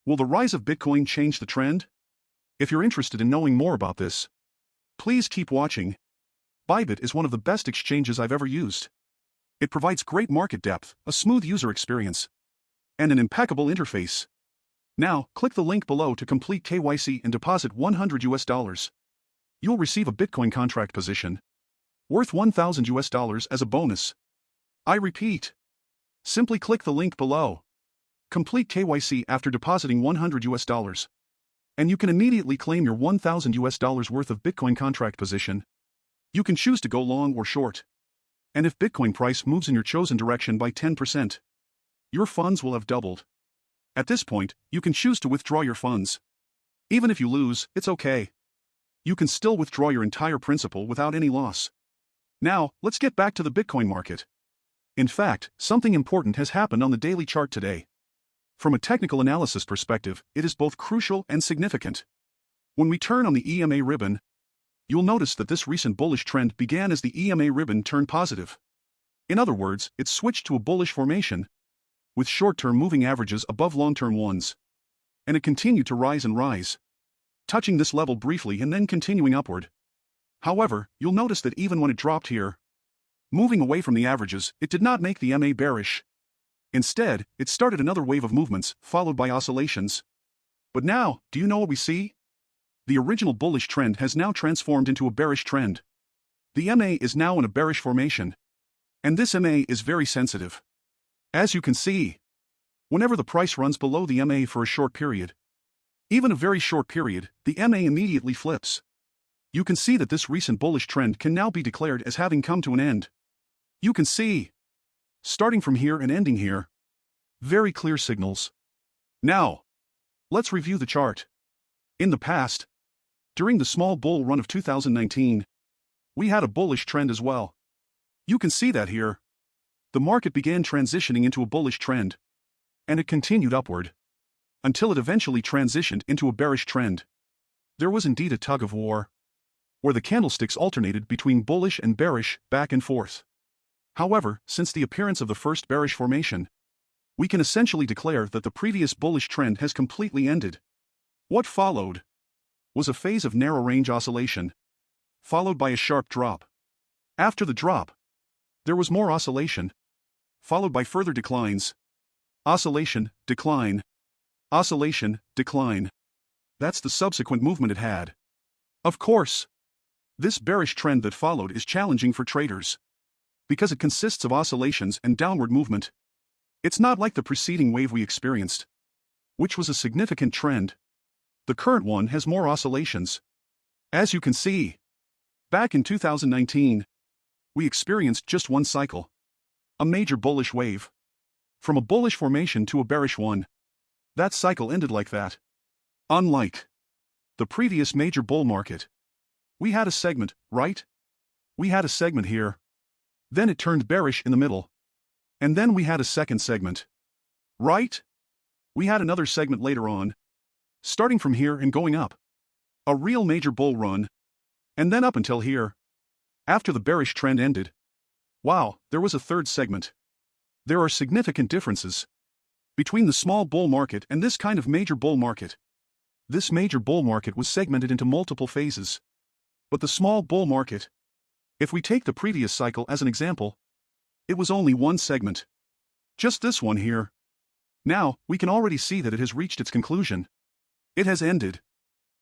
Will the rise of Bitcoin change the trend? If you're interested in knowing more about this, please keep watching. Bybit is one of the best exchanges I've ever used. It provides great market depth, a smooth user experience, and an impeccable interface. Now, click the link below to complete KYC and deposit $100. You'll receive a Bitcoin contract position worth $1,000 as a bonus. I repeat, simply click the link below. Complete KYC after depositing $100, and you can immediately claim your $1,000 worth of Bitcoin contract position. You can choose to go long or short. And if Bitcoin price moves in your chosen direction by 10%, your funds will have doubled. At this point, you can choose to withdraw your funds. Even if you lose, it's okay. You can still withdraw your entire principal without any loss. Now, let's get back to the Bitcoin market. In fact, something important has happened on the daily chart today. From a technical analysis perspective, it is both crucial and significant. When we turn on the EMA ribbon, you'll notice that this recent bullish trend began as the EMA ribbon turned positive. In other words, it switched to a bullish formation, with short-term moving averages above long-term ones. And it continued to rise and rise, touching this level briefly and then continuing upward. However, you'll notice that even when it dropped here, moving away from the averages, it did not make the EMA bearish. Instead, it started another wave of movements, followed by oscillations. But now, do you know what we see? The original bullish trend has now transformed into a bearish trend. The EMA is now in a bearish formation. And this EMA is very sensitive. As you can see, whenever the price runs below the EMA for a short period, even a very short period, the EMA immediately flips. You can see that this recent bullish trend can now be declared as having come to an end. You can see, starting from here and ending here, very clear signals. Now, let's review the chart. In the past, during the small bull run of 2019, we had a bullish trend as well. You can see that here. The market began transitioning into a bullish trend, and it continued upward, until it eventually transitioned into a bearish trend. There was indeed a tug of war, where the candlesticks alternated between bullish and bearish, back and forth. However, since the appearance of the first bearish formation, we can essentially declare that the previous bullish trend has completely ended. What followed was a phase of narrow-range oscillation, followed by a sharp drop. After the drop, there was more oscillation, followed by further declines. Oscillation, decline. Oscillation, decline. That's the subsequent movement it had. Of course, this bearish trend that followed is challenging for traders, because it consists of oscillations and downward movement. It's not like the preceding wave we experienced, which was a significant trend. The current one has more oscillations. As you can see, back in 2019, we experienced just one cycle, a major bullish wave. From a bullish formation to a bearish one. That cycle ended like that. Unlike the previous major bull market, we had a segment, right? We had a segment here. Then it turned bearish in the middle. And then we had a second segment. Right? We had another segment later on, starting from here and going up. A real major bull run. And then up until here. After the bearish trend ended. Wow, there was a third segment. There are significant differences between the small bull market and this kind of major bull market. This major bull market was segmented into multiple phases. But the small bull market, if we take the previous cycle as an example, it was only one segment. Just this one here. Now, we can already see that it has reached its conclusion. It has ended.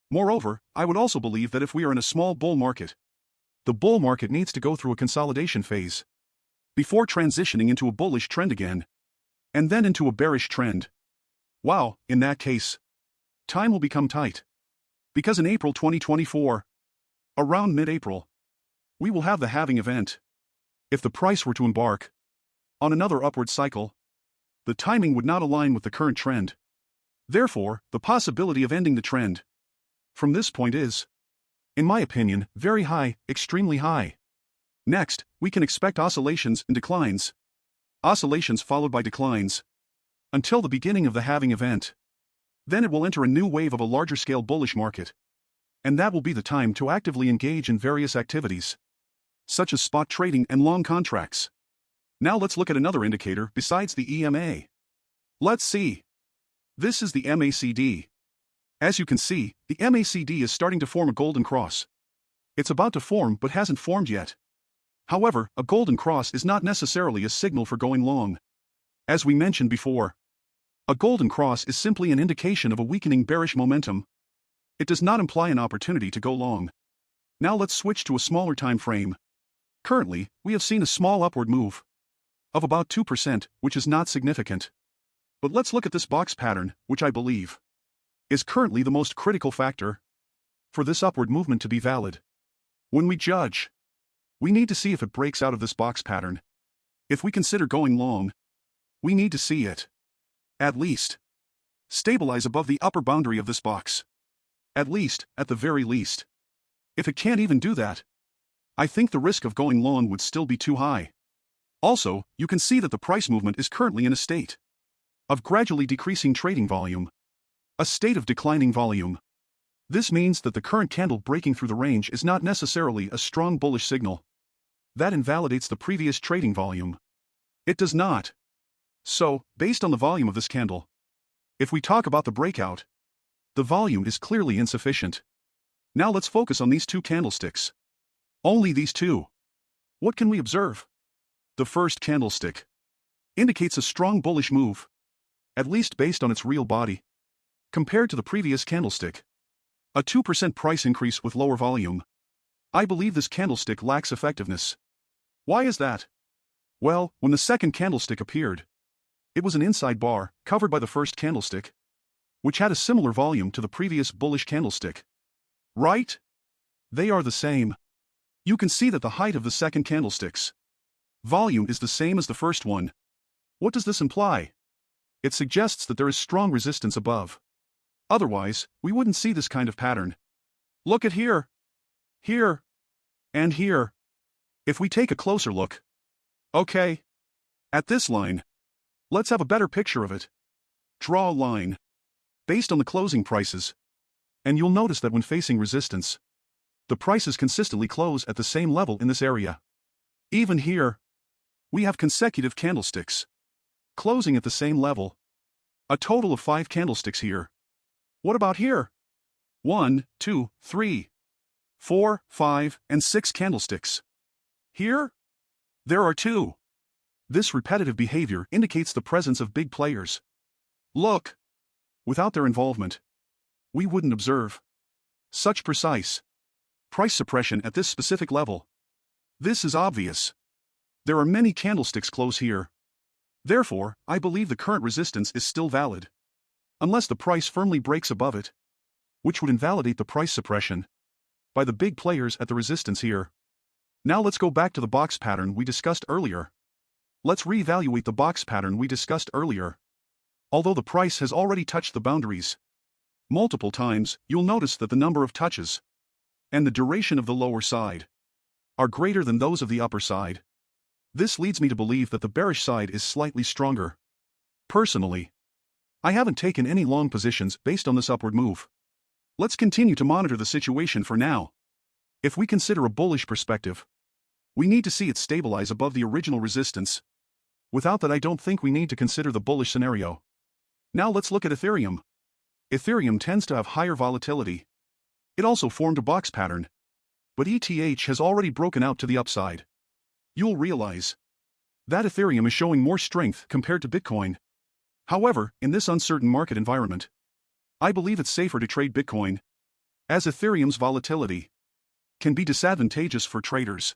Moreover, I would also believe that if we are in a small bull market, the bull market needs to go through a consolidation phase before transitioning into a bullish trend again, and then into a bearish trend. Wow, in that case, time will become tight. Because in April 2024, around mid-April, we will have the halving event. If the price were to embark on another upward cycle, the timing would not align with the current trend. Therefore, the possibility of ending the trend from this point is, in my opinion, very high, extremely high. Next, we can expect oscillations and declines. Oscillations followed by declines, until the beginning of the halving event. Then it will enter a new wave of a larger scale bullish market. And that will be the time to actively engage in various activities, such as spot trading and long contracts. Now let's look at another indicator besides the EMA. Let's see. This is the MACD. As you can see, the MACD is starting to form a golden cross. It's about to form but hasn't formed yet. However, a golden cross is not necessarily a signal for going long. As we mentioned before, a golden cross is simply an indication of a weakening bearish momentum. It does not imply an opportunity to go long. Now let's switch to a smaller time frame. Currently, we have seen a small upward move of about 2%, which is not significant. But let's look at this box pattern, which I believe is currently the most critical factor for this upward movement to be valid. When we judge, we need to see if it breaks out of this box pattern. If we consider going long, we need to see it, at least, stabilize above the upper boundary of this box. At least, at the very least. If it can't even do that, I think the risk of going long would still be too high. Also, you can see that the price movement is currently in a state of gradually decreasing trading volume. A state of declining volume. This means that the current candle breaking through the range is not necessarily a strong bullish signal. That invalidates the previous trading volume. It does not. So, based on the volume of this candle, if we talk about the breakout, the volume is clearly insufficient. Now let's focus on these two candlesticks. Only these two. What can we observe? The first candlestick indicates a strong bullish move, at least based on its real body. Compared to the previous candlestick, a 2% price increase with lower volume. I believe this candlestick lacks effectiveness. Why is that? Well, when the second candlestick appeared, it was an inside bar, covered by the first candlestick, which had a similar volume to the previous bullish candlestick. Right? They are the same. You can see that the height of the second candlestick's volume is the same as the first one. What does this imply? It suggests that there is strong resistance above. Otherwise, we wouldn't see this kind of pattern. Look at here, and here. If we take a closer look. Okay. At this line. Let's have a better picture of it. Draw a line based on the closing prices. And you'll notice that when facing resistance, the prices consistently close at the same level in this area. Even here, we have consecutive candlesticks closing at the same level. A total of 5 candlesticks here. What about here? 1, 2, 3, 4, 5, and 6 candlesticks. Here? There are 2. This repetitive behavior indicates the presence of big players. Look! Without their involvement, we wouldn't observe such precise price suppression at this specific level. This is obvious. There are many candlesticks close here. Therefore, I believe the current resistance is still valid, unless the price firmly breaks above it, which would invalidate the price suppression by the big players at the resistance here. Now let's go back to the box pattern we discussed earlier. Let's reevaluate the box pattern we discussed earlier. Although the price has already touched the boundaries multiple times, you'll notice that the number of touches and the duration of the lower side are greater than those of the upper side. This leads me to believe that the bearish side is slightly stronger. Personally, I haven't taken any long positions based on this upward move. Let's continue to monitor the situation for now. If we consider a bullish perspective, we need to see it stabilize above the original resistance. Without that, I don't think we need to consider the bullish scenario. Now let's look at Ethereum. Ethereum tends to have higher volatility. It also formed a box pattern, but ETH has already broken out to the upside. You'll realize that Ethereum is showing more strength compared to Bitcoin. However, in this uncertain market environment, I believe it's safer to trade Bitcoin, as Ethereum's volatility can be disadvantageous for traders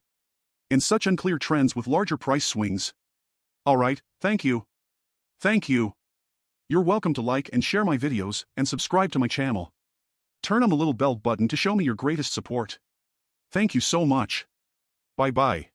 in such unclear trends with larger price swings. Alright, thank you. Thank you. You're welcome to like and share my videos and subscribe to my channel. Turn on the little bell button to show me your greatest support. Thank you so much. Bye bye.